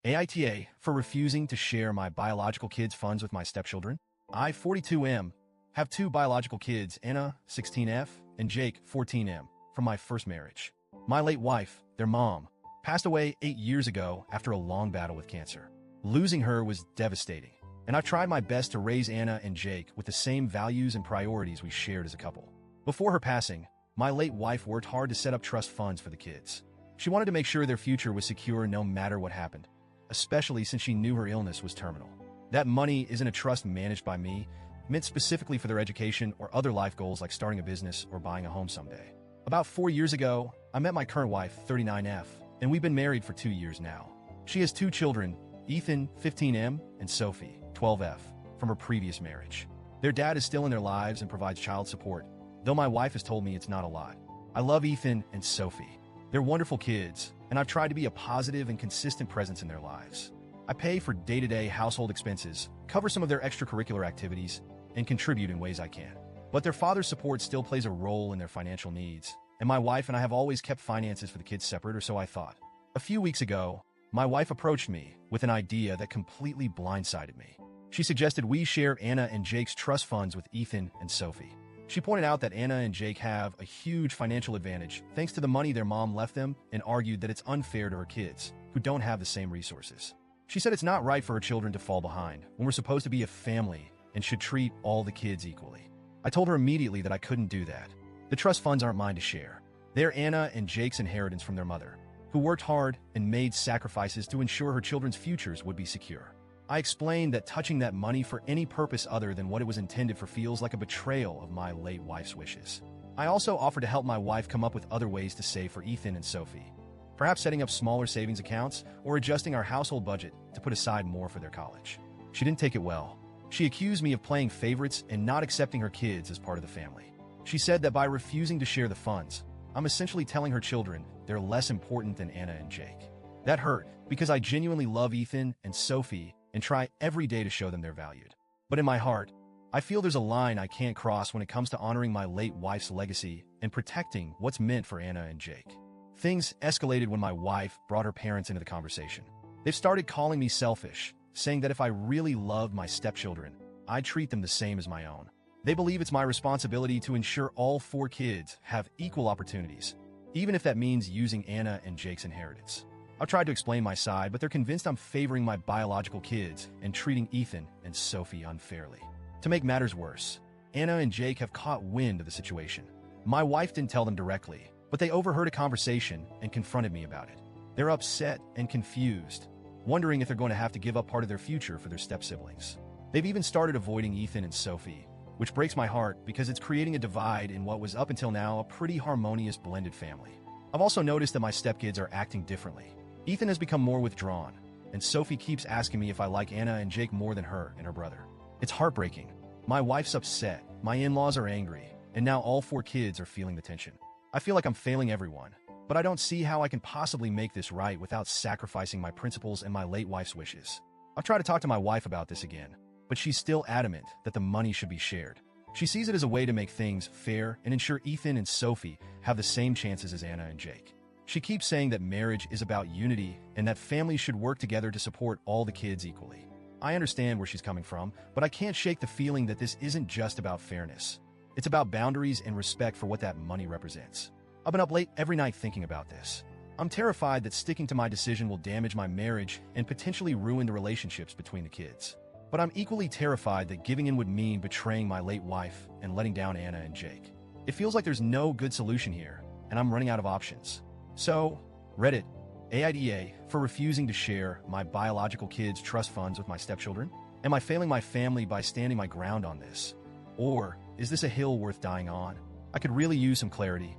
AITA for refusing to share my biological kids' funds with my stepchildren. I, 42M, have two biological kids, Anna, 16F, and Jake, 14M, from my first marriage. My late wife, their mom, passed away 8 years ago after a long battle with cancer. Losing her was devastating, and I've tried my best to raise Anna and Jake with the same values and priorities we shared as a couple. Before her passing, my late wife worked hard to set up trust funds for the kids. She wanted to make sure their future was secure no matter what happened, especially since she knew her illness was terminal. That money isn't a trust managed by me, meant specifically for their education or other life goals like starting a business or buying a home someday. About 4 years ago, I met my current wife, 39F, and we've been married for 2 years now. She has 2 children, Ethan, 15M, and Sophie, 12F, from her previous marriage. Their dad is still in their lives and provides child support, though my wife has told me it's not a lot. I love Ethan and Sophie. They're wonderful kids, and I've tried to be a positive and consistent presence in their lives. I pay for day-to-day household expenses, cover some of their extracurricular activities, and contribute in ways I can. But their father's support still plays a role in their financial needs, and my wife and I have always kept finances for the kids separate, or so I thought. A few weeks ago, my wife approached me with an idea that completely blindsided me. She suggested we share Anna and Jake's trust funds with Ethan and Sophie. She pointed out that Anna and Jake have a huge financial advantage thanks to the money their mom left them, and argued that it's unfair to her kids, who don't have the same resources. She said it's not right for her children to fall behind when we're supposed to be a family and should treat all the kids equally. I told her immediately that I couldn't do that. The trust funds aren't mine to share. They're Anna and Jake's inheritance from their mother, who worked hard and made sacrifices to ensure her children's futures would be secure. I explained that touching that money for any purpose other than what it was intended for feels like a betrayal of my late wife's wishes. I also offered to help my wife come up with other ways to save for Ethan and Sophie, perhaps setting up smaller savings accounts or adjusting our household budget to put aside more for their college. She didn't take it well. She accused me of playing favorites and not accepting her kids as part of the family. She said that by refusing to share the funds, I'm essentially telling her children they're less important than Anna and Jake. That hurt because I genuinely love Ethan and Sophie and try every day to show them they're valued. But in my heart, I feel there's a line I can't cross when it comes to honoring my late wife's legacy and protecting what's meant for Anna and Jake. Things escalated when my wife brought her parents into the conversation. They've started calling me selfish, saying that if I really loved my stepchildren, I'd treat them the same as my own. They believe it's my responsibility to ensure all 4 kids have equal opportunities, even if that means using Anna and Jake's inheritance. I've tried to explain my side, but they're convinced I'm favoring my biological kids and treating Ethan and Sophie unfairly. To make matters worse, Anna and Jake have caught wind of the situation. My wife didn't tell them directly, but they overheard a conversation and confronted me about it. They're upset and confused, wondering if they're going to have to give up part of their future for their step-siblings. They've even started avoiding Ethan and Sophie, which breaks my heart because it's creating a divide in what was up until now a pretty harmonious blended family. I've also noticed that my stepkids are acting differently. Ethan has become more withdrawn, and Sophie keeps asking me if I like Anna and Jake more than her and her brother. It's heartbreaking. My wife's upset, my in-laws are angry, and now all 4 kids are feeling the tension. I feel like I'm failing everyone, but I don't see how I can possibly make this right without sacrificing my principles and my late wife's wishes. I've tried to talk to my wife about this again, but she's still adamant that the money should be shared. She sees it as a way to make things fair and ensure Ethan and Sophie have the same chances as Anna and Jake. She keeps saying that marriage is about unity and that families should work together to support all the kids equally. I understand where she's coming from, but I can't shake the feeling that this isn't just about fairness. It's about boundaries and respect for what that money represents. I've been up late every night thinking about this. I'm terrified that sticking to my decision will damage my marriage and potentially ruin the relationships between the kids. But I'm equally terrified that giving in would mean betraying my late wife and letting down Anna and Jake. It feels like there's no good solution here, and I'm running out of options. So, Reddit, AITA for refusing to share my biological kids' trust funds with my stepchildren? Am I failing my family by standing my ground on this? Or is this a hill worth dying on? I could really use some clarity,